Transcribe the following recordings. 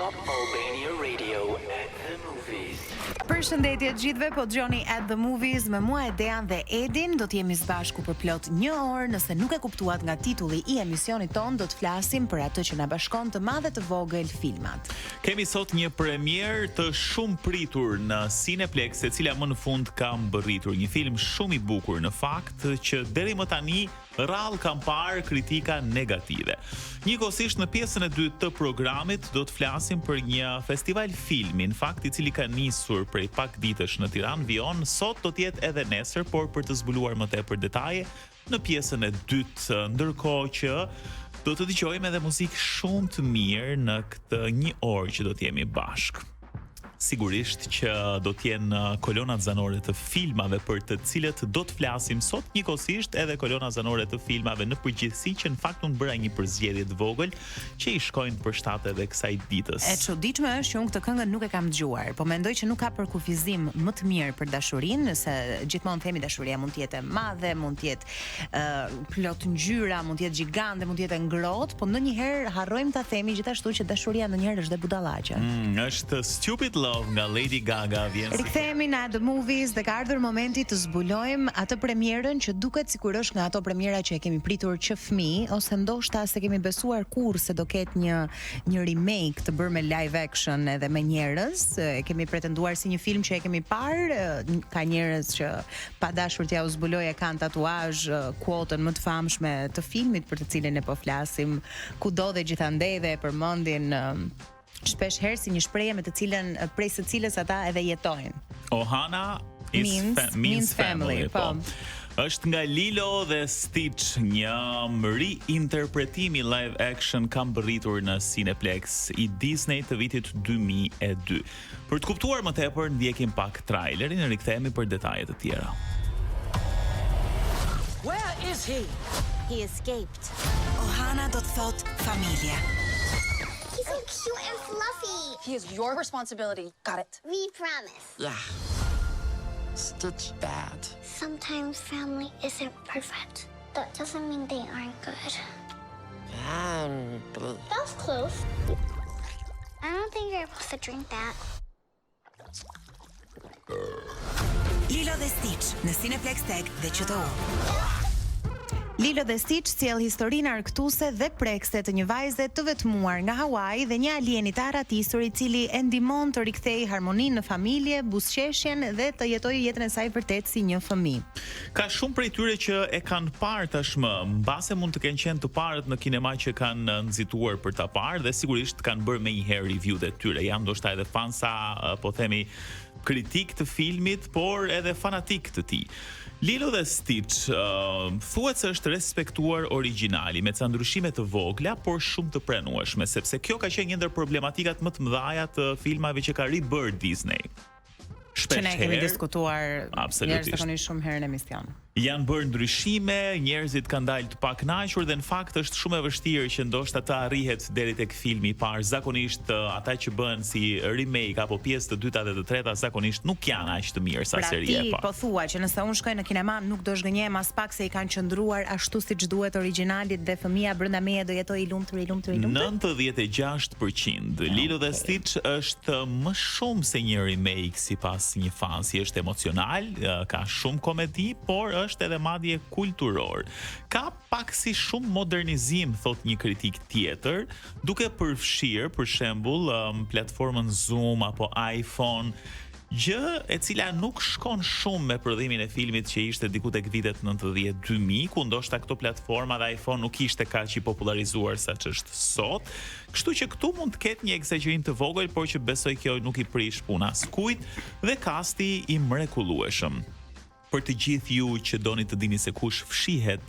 Top Albania Radio at the movies. Përshëndetje të gjithëve, po dëgjoni at the movies me mua Edean dhe Edin. Do të jemi së bashku për plot 1 orë. Nëse nuk e kuptuat nga titulli i emisionit ton, do të flasim për atë që na bashkon të madh dhe të vogël, filmat. Kemi sot një premier të shumë pritur në Cineplex, e cila më në fund ka mbërritur një film shumë i bukur në fakt, që deri më tani rrallë kam parë kritika negative. Njëkohësisht në pjesën e dytë të programit do të flasim për një festival filmi, në fakt i cili ka nisur prej pak ditësh në Tiranë, vijon, sot do të jetë edhe nesër, por për të zbuluar më tepër detaje në pjesën e dytë, ndërkohë që do të dëgjojmë edhe muzikë shumë të mirë në këtë 1 orë që do të jemi bashkë. Sigurisht që do të jenë kolonat zanore të filmave për të cilët do të flasim sot, njëkohësisht edhe kolonat zanore të filmave në përgjithësi, që në fakt unë bëra një përzgjedhje të vogël që i shkojnë për shtatë edhe kësaj ditës. E çuditshme është që unë këtë këngë nuk e kam dëgjuar, po mendoj që nuk ka përkufizim më të mirë për dashurinë, se gjithmonë themi dashuria mund të jetë e madhe, mund të jetë plot ngjyra, mund të jetë gjigante, mund të jetë ngrohtë, po ndonjëherë harrojmë ta themi gjithashtu që dashuria ndonjëherë është dhe budallaqe. Është Stupid Love nga Lady Gaga vjen. Rikthehemi në The Movies dhe ka ardhur momenti të zbulojmë atë premierën që duket sikur është nga ato premiera që e kemi pritur që fëmijë, ose ndoshta se kemi besuar kurrë se do ketë një remake të bërë me live action edhe me njerëz. E kemi pretenduar si një film që e kemi parë, ka njerëz që pa dashur t'ja u zbuloj e kanë tatuazh quotën më të famshme të filmit për të cilin e po flasim, kudo dhe gjithandej, dhe e përmendin shpesh herë si një shprehje me të cilën prej së cilës ata edhe jetojnë. Ohana means family. Po. Është nga Lilo dhe Stitch, një reinterpretimi live action ka mbërritur në Cineplex i Disney të vitit 2002. Për të kuptuar më tepër, ndjekim pak trailerin e rikthehemi për detajet të tjera. Where is he? He escaped. Ohana do të thot familje. He's so cute and fluffy. He is your responsibility. Got it. We promise. Yeah. Stitch bad. Sometimes family isn't perfect. That doesn't mean they aren't good. Family. That was close. I don't think you're supposed to drink that. Lilo dhe Stitch në Cineplex Tech dhe QTO. Lilo dhe Stitch sjell historinë argëtuese dhe prekse të një vajze të vetmuar nga Hawaii dhe një alien i tarratisur i cili e ndihmon të rikthejë harmoninë në familje, buzëqeshjen dhe të jetojë jetën e saj vërtet si një fëmijë. Ka shumë prej tyre që e kanë parë tashmë, mbase mund të kenë qenë të parët në kinema që kanë nxituar për ta parë dhe sigurisht kanë bërë më një herë review-të e tyre. Janë ndoshta edhe fansa, po themi, kritik të filmit, por edhe fanatik të tij. Lilo dhe Stitch thuhet se është respektuar origjinali me ca ndryshime të vogla, por shumë të pranueshme, sepse kjo ka qenë një ndër problematikat më të mëdha të filmave që ka ribër Disney. Që ne kemi diskutuar absolutisht shumë herë në emision. Janë bërë ndryshime, njerëzit kanë dalë të pakënaqur dhe në fakt është shumë e vështirë që ndoshta ta arrihet deri tek filmi i parë. Zakonisht ata që bëhen si remake apo pjesë të dyta dhe të treta zakonisht nuk janë aq të mirë sa seria e parë. Po thua që nëse unë shkoj në kinema nuk do zhgënjem as pak se i kanë qëndruar ashtu siç duhet originalit dhe fëmia brenda meje do jetojë i lumtur. 96%. Lilo dhe Stitch është më shumë se një remake sipas një fansi, është emocional, ka shumë komedi, por është edhe madje kulturor. Ka pak si shumë modernizim, thot një kritik tjetër, duke përfshirë për shembull platformën Zoom apo iPhone, gjë e cila nuk shkon shumë me prodhimin e filmit që ishte diku tek vitet 90-2000, ku ndoshta këto platforma dhe iPhone nuk ishte kaq i popularizuar sa ç'është sot. Kështu që këtu mund të ketë një eksagjerim të vogël, por që besoj kjo nuk i prish puna askujt dhe kasti i mrekullueshëm. Për të gjithë ju që doni të dini se kush fshihet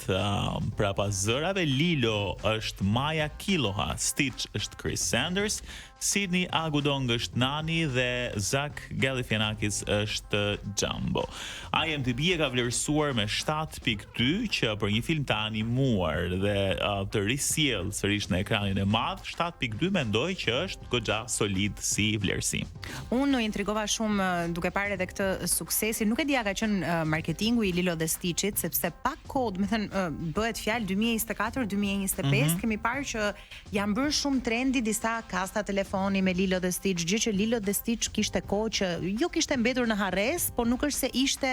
prapa zërave, Lilo është Maja Kiloha, Stitch është Chris Sanders, Sidney Agudong është Nani dhe Zach Galifianakis është Jumbo. IMDb e ka vlerësuar me 7.2 që për një film të animuar dhe të risjell sërish në ekranin e madh, 7.2 mendoj që është goxha solid si vlerësim. Unë intrigova shumë duke parë edhe këtë suksesin. Nuk e dija ka qenë marketingu i Lilo dhe Stitchit, sepse pak kohë, do të thënë, bëhet fjalë 2024-2025, kemi parë që janë bërë shumë trendi disa kasta telefonike telefoni me Lilo dhe Stitch, gjë që Lilo dhe Stitch kishte kohë që jo kishte mbetur në harres, por nuk është se ishte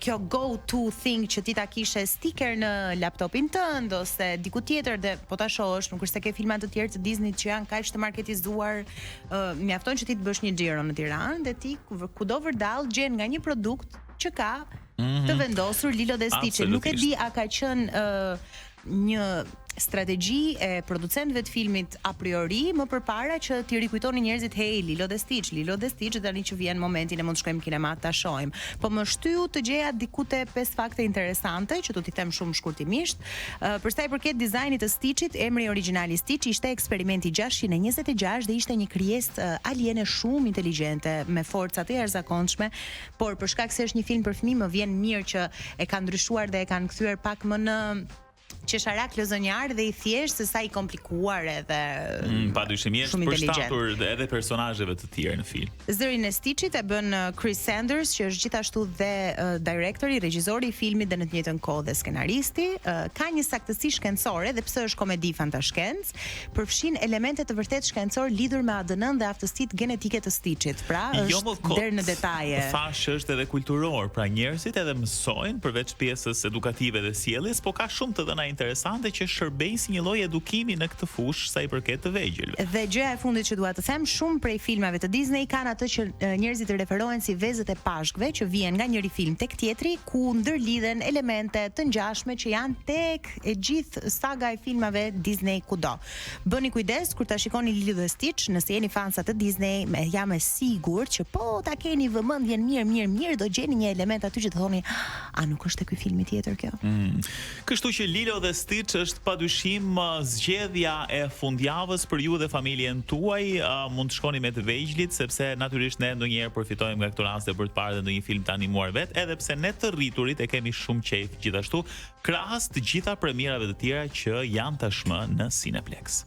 kjo go to thing që ti ta kishe sticker në laptopin tënd ose diku tjetër, dhe po ta shohësh, nuk është se ke filma të tjerë të Disney që janë kaq të marketizuar, mjafton që ti të bësh një xhiro në Tiranë dhe ti kudo vërdall gjen nga një produkt që ka të vendosur Lilo dhe Stitch. Nuk e di a ka qenë një strategji e producentëve të filmit a priori më përpara që t'i rikujtoni njerëzit Lilo dhe Stitch tani që vjen momenti ne mund të shkojmë kinema ta shohim. Po më shtyu të gjeja diku te 5 fakte interesante që do t'i them shumë shkurtimisht. Për sa i përket dizajnit të Stitchit, emri origjinal i Stitch ishte eksperimenti 626 dhe ishte një krijesë aliene shumë inteligjente me forca të jashtëzakonshme, por për shkak se është një film për fëmijë më vjen mirë që e kanë ndryshuar dhe e kanë kthyer pak më në qesharak lozonjar dhe i thjesht se sa i komplikuar edhe padyshim është përshtatur edhe personazheve të tjerë në film. Zërin e Stitchit e bën Chris Sanders, që është gjithashtu dhe directori, regjizori i filmit dhe në të njëjtën kohë dhe skenaristi. Ka një saktësi shkencore dhe pse është komedi fantashkenc, përfshin elemente të vërtet shkencor lidhur me ADN-n dhe aftësitë genetike të Stitchit. Pra është deri në detaje. Thash është edhe kulturor, pra njerëzit edhe mësojnë përveç pjesës edukative dhe sjelljes, po ka shumë të dhëna interesante që shërbejnë si një lloj edukimi në këtë fushë sa i përket të vegjëlve. Dhe gjëja e fundit që dua të them, shumë prej filmave të Disney kanë atë që njerëzit referohen si vezët e pashkve që vijnë nga njëri film tek tjetri, ku ndërlidhen elemente të ngjashme që janë tek e gjithë saga e filmave Disney kudo. Bëni kujdes kur ta shikoni Lilo dhe Stitch, nëse jeni fansa të Disney, jam e sigurt që po ta keni vëmendjen mirë, do gjeni një element aty që të thoni, a nuk është ky filmi tjetër kjo? Kështu që Lilo dhe Stitch është padyshim zgjedhja e fundjavës për ju dhe familjen tuaj. Mund të shkoni me të vegjëlit, sepse natyrisht ne ndonjëherë përfitojmë nga këto raste për të parë ndonjë film të animuar vet, edhe pse ne të rriturit e kemi shumë qejf gjithashtu, krahas të gjitha premierave të tjera që janë tashmë në Cineplex.